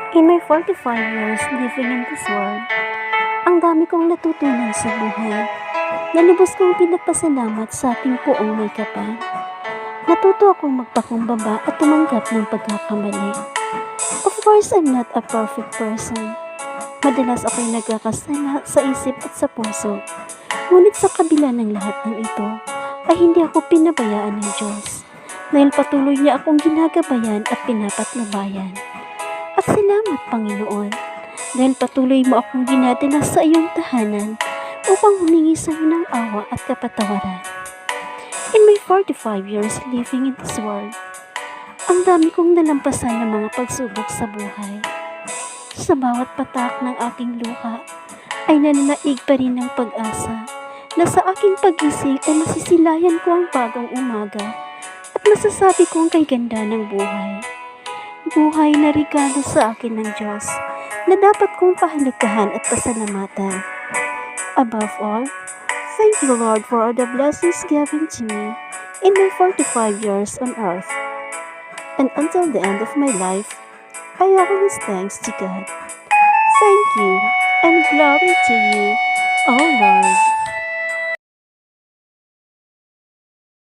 In my 45 years living in this world, ang dami kong natutunan sa buhay. Nalubos kong pinagpasalamat sa ating poong may kapal. Natuto akong magpakumbaba at tumanggap ng pagkakamali. Of course, I'm not a perfect person. Madalas ako'y nagkakasala sa isip at sa puso. Ngunit sa kabila ng lahat ng ito, ay hindi ako pinabayaan ng Diyos. Dahil patuloy niya akong ginagabayan at pinapatnubayan. At salamat, Panginoon, dahil patuloy mo akong dinadala sa iyong tahanan upang humingi sa iyo ng awa at kapatawaran. In my 45 years living in this world, ang dami kong nalampasan ng mga pagsubok sa buhay. Sa bawat patak ng aking luha ay nananaig pa rin ng pag-asa na sa aking pag-ising ay masisilayan ko ang bagong umaga at masasabi kong kay ganda ng buhay. Buhay na regalo sa akin ng Diyos na dapat kong pahalagahan at pasalamatan. Above all, thank you Lord for all the blessings given to me in my 45 years on earth. And until the end of my life, I always thanks to God. Thank you and glory to you, O Lord.